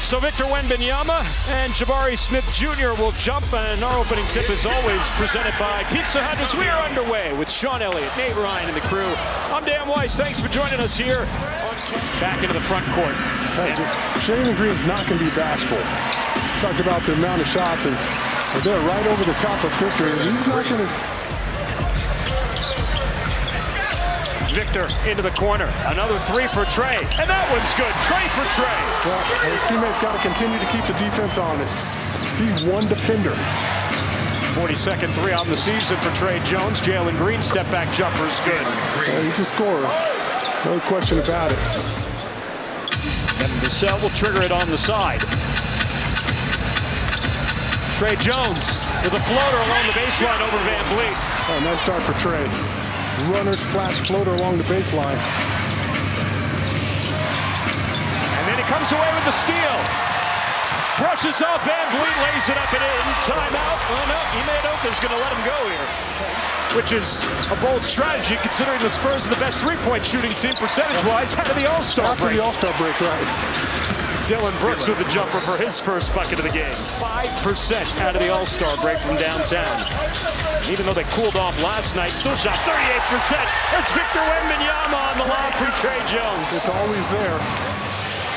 So Victor Wembanyama and Jabari Smith Jr. will jump, and our opening tip is always presented by Pizza Hut as we are underway with Sean Elliott, Nate Ryan, and the crew. I'm Dan Weiss. Thanks for joining us here. Back into the front court. Jalen Green's not going to be bashful. Talked about the amount of shots, and they're right over the top of Victor. He's not going to. Victor into the corner. Another three for Trey. And that one's good. Trey for Trey. Well, his teammates got to continue to keep the defense honest. He's one defender. 42nd three on the season for Trey Jones. Jalen Green step back jumper is good. He's a scorer. No question about it. And Vassell will trigger it on the side. Trey Jones with a floater along the baseline over Van Vliet. Oh, nice start for Trey. Runner slash floater along the baseline. And then he comes away with the steal. Brushes off Van Vliet, lays it up and in. Timeout. Oh no, Ime Udoka's going to let him go here. Which is a bold strategy considering the Spurs are the best three-point shooting team percentage-wise out of the All-Star break. After the All-Star break, right. Dylan Brooks with the jumper for his first bucket of the game. 5% out of the All-Star break from downtown. Even though they cooled off last night, still shot 38%. That's Victor Wembanyama on the lob for Trey Jones. It's always there.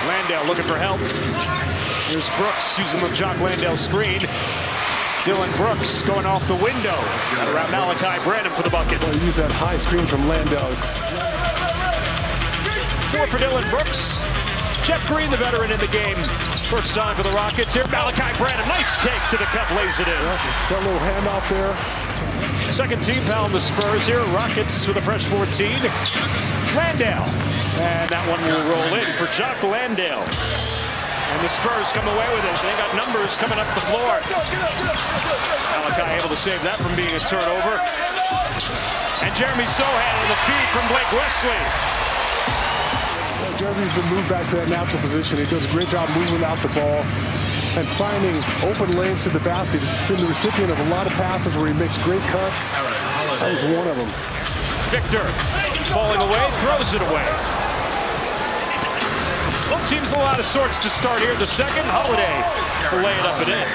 Landale looking for help. Here's Brooks using the Jock Landale screen. Dylan Brooks going off the window. Around Malachi Branham for the bucket. Well, use that high screen from Landale. 4 for Dylan Brooks. Jeff Green, the veteran in the game. First time for the Rockets here. Malachi Branham, nice take to the cup, lays it in. Got a little handoff there. Second team foul on the Spurs here. Rockets with a fresh 14. Landale. And that one will roll in for Jock Landale. And the Spurs come away with it. They got numbers coming up the floor. Malachi able to save that from being a turnover. And Jeremy Sohan on the feed from Blake Wesley. Jeremy's been moved back to that natural position. He does a great job moving out the ball and finding open lanes to the basket. He's been the recipient of a lot of passes where he makes great cuts. That was one of them. Victor falling away, throws it away. Both teams a lot of sorts to start here. The second, Holiday will lay it up and in.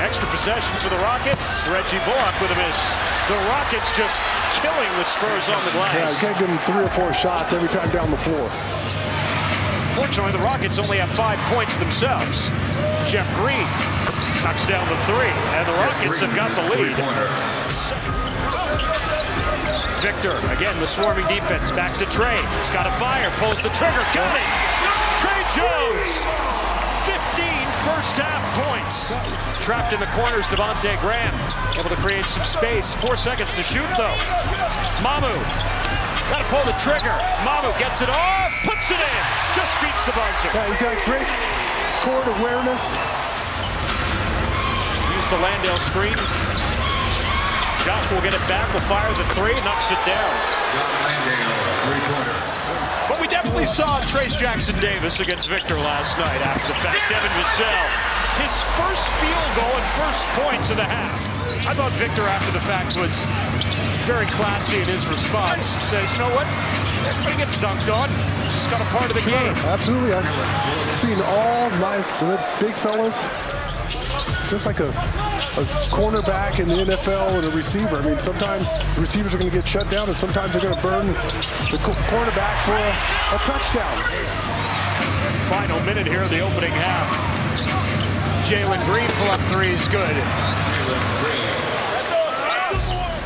Extra possessions for the Rockets. Reggie Bullock with a miss. The Rockets just killing the Spurs on the glass. Yeah, you can't give them 3 or 4 shots every time down the floor. Fortunately, the Rockets only have 5 points themselves. Jeff Green knocks down the 3, and the Rockets have got the lead. Victor, again, the swarming defense. Back to Trey. He's got a fire, pulls the trigger, got it! Trey Jones! 15 first-half points. Trapped in the corners, Devontae Graham. Able to create some space. 4 seconds to shoot, though. Mamu. Got to pull the trigger. Mamu gets it off, puts it in. Just beats the buzzer. Yeah, he's got great court awareness. Use the Landale screen. Jock will get it back, will fire the 3, knocks it down. But we definitely saw Trace Jackson Davis against Victor last night after the fact. Devin Vassell, his first field goal and first points of the half. I thought Victor after the fact was very classy in his response. Says, you know what? Everybody gets dunked on. It's just got a part of the game. Absolutely. I've seen all the big fellas, just like a cornerback in the NFL and a receiver. I mean, sometimes the receivers are going to get shut down, and sometimes they're going to burn the cornerback for a touchdown. Final minute here of the opening half. Jalen Green pull-up 3 is good.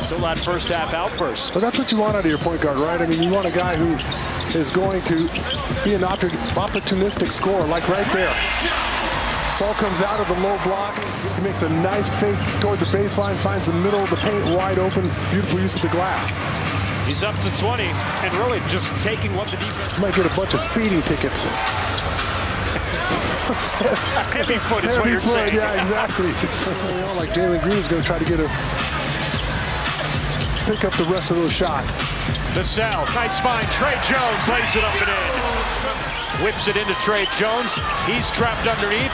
Still that first half outburst. But that's what you want out of your point guard, right? I mean, you want a guy who is going to be an opportunistic scorer, like right there. Ball comes out of the low block. He makes a nice fake toward the baseline, finds the middle of the paint wide open. Beautiful use of the glass. He's up to 20 and really just taking what the defense... Might get a bunch of speeding tickets. Heavy foot is what you're saying. Yeah, exactly. You know, like Jalen Green's going to try to pick up the rest of those shots. Vassell, nice find. Trey Jones lays it up and in. Whips it into Trey Jones. He's trapped underneath.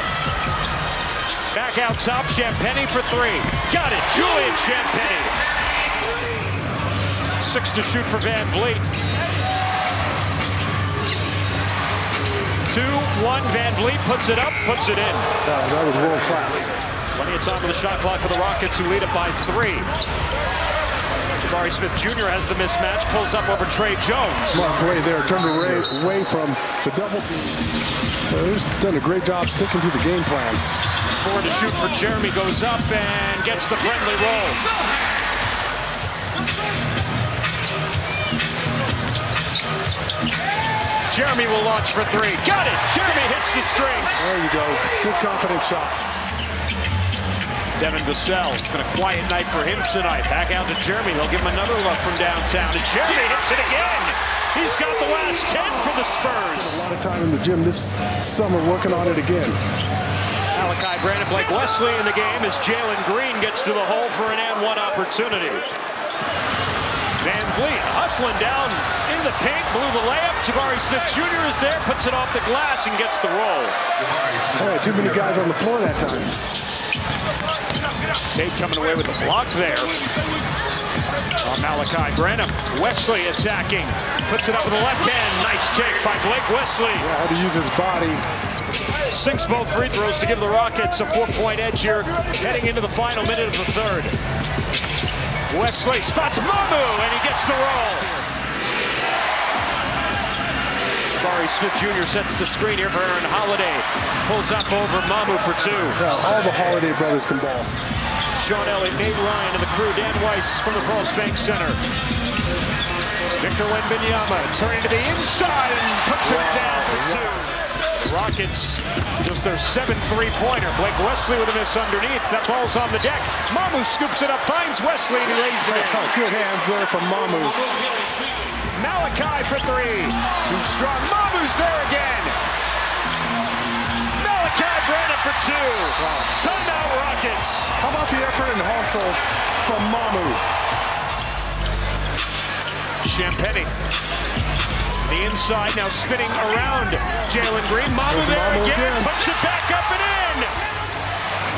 Back out top, Champagnie for 3. Got it, Julian Champagnie. 6 to shoot for Van Vliet. 2-1, Van Vliet puts it up, puts it in. That was world class. Plenty of time on the shot clock for the Rockets, who lead it by 3. Jabari Smith Jr. has the mismatch, pulls up over Trey Jones. Smart play there, turned away from the double team. He's done a great job sticking to the game plan. Forward to shoot for Jeremy, goes up and gets the friendly roll. Jeremy will launch for 3. Got it! Jeremy hits the strings. There you go. Good confident shot. Devin Vassell, it's been a quiet night for him tonight. Back out to Jeremy. They'll give him another look from downtown. And Jeremy hits it again. He's got the last 10 for the Spurs. A lot of time in the gym this summer working on it again. Malachi Brandon, Blake Wesley in the game as Jalen Green gets to the hole for an and-one opportunity. Van Vliet hustling down in the paint, blew the layup. Jabari Smith Jr. is there, puts it off the glass and gets the roll. Too many guys on the floor that time. Tate coming away with the block there. Malachi Branham. Wesley attacking. Puts it up with the left hand. Nice take by Blake Wesley. Yeah, had to use his body. Sinks both free throws to give the Rockets a 4-point edge here, heading into the final minute of the third. Wesley spots Mamu, and he gets the roll. Jabari Smith Jr. sets the screen here for Aaron Holiday. Pulls up over Mamu for 2. Yeah, all the Holiday brothers can ball. Sean Elliott, Nate Ryan, and the crew. Dan Weiss from the Frost Bank Center. Victor Wembanyama turning to the inside and puts it down for 2. The Rockets, just their 7th three-pointer. Blake Wesley with a miss underneath. That ball's on the deck. Mamu scoops it up, finds Wesley, and he lays it in. Oh, good hands there from Mamu. Malachi for 3. Too strong. Mamu's there again. Malachi Brandon for 2. Wow. Timeout Rockets. How about the effort and hustle from Mamu? Champagny. The inside now spinning around Jalen Green. Mamu there again. Puts it back up and in.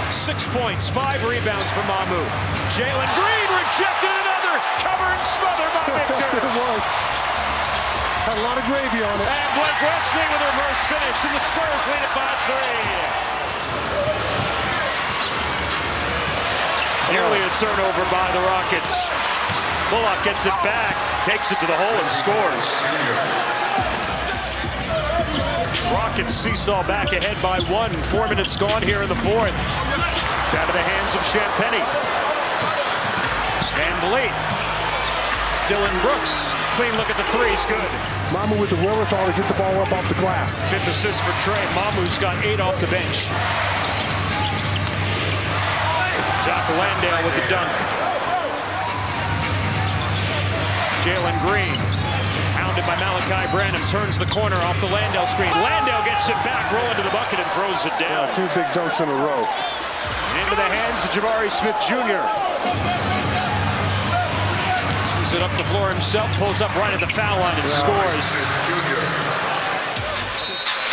6 points, 5 rebounds for Mamu. Jalen Green rejected another. Cover and smother by Victor. Yes, it was. Had a lot of gravy on it. And Blake Wesley with a reverse finish, and the Spurs lead it by 3. Nearly a turnover by the Rockets. Bullock gets it back, takes it to the hole and scores. Rockets seesaw back ahead by 1. 4 minutes gone here in the 4th. Down to the hands of Champagny. Van Vliet. Dylan Brooks. Clean look at the 3's good. Mamu with the wherewithal to get the ball up off the glass. 5th assist for Trey. Mamu's got 8 off the bench. Jack Landale with the dunk. Jalen Green, hounded by Malachi Branham, turns the corner off the Landale screen. Landale gets it back, rolling to the bucket and throws it down. 2 big dunks in a row. Into the hands of Jabari Smith Jr. Moves it up the floor himself, pulls up right at the foul line and scores.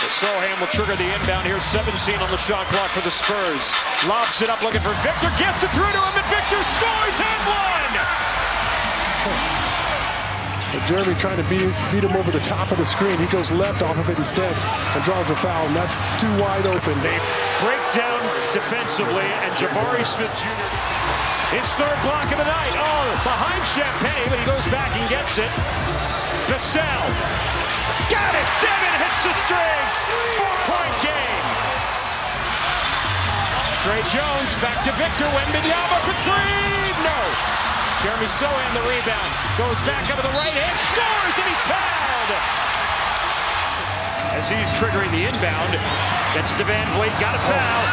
So Sohan will trigger the inbound here, 17 on the shot clock for the Spurs. Lobs it up looking for Victor, gets it through to him, and Victor scores and 1! Jeremy trying to beat him over the top of the screen. He goes left off of it instead and draws a foul, and that's too wide open. They break down defensively, and Jabari Smith Jr. his 3rd block of the night. Oh, behind Champagny, but he goes back and gets it. Vassell. Got it! Devin hits the strings! 4-point game. Trey Jones back to Victor Wembanyama for 3. No. Jeremy Sohan the rebound, goes back out of the right hand, scores, and he's fouled! As he's triggering the inbound, gets to Van Vliet, got a foul,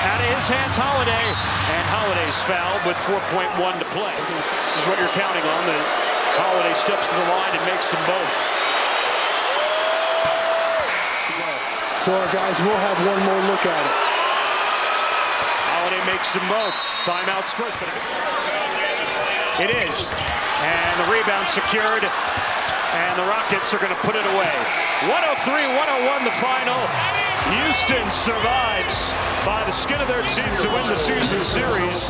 out of his hands Holiday, and Holiday's fouled with 4.1 to play. This is what you're counting on, that Holiday steps to the line and makes them both. So our guys will have one more look at it. Holiday makes them both. Timeout Spurs. It is, and the rebound secured, and the Rockets are going to put it away. 103-101 the final. Houston survives by the skin of their teeth to win the season series.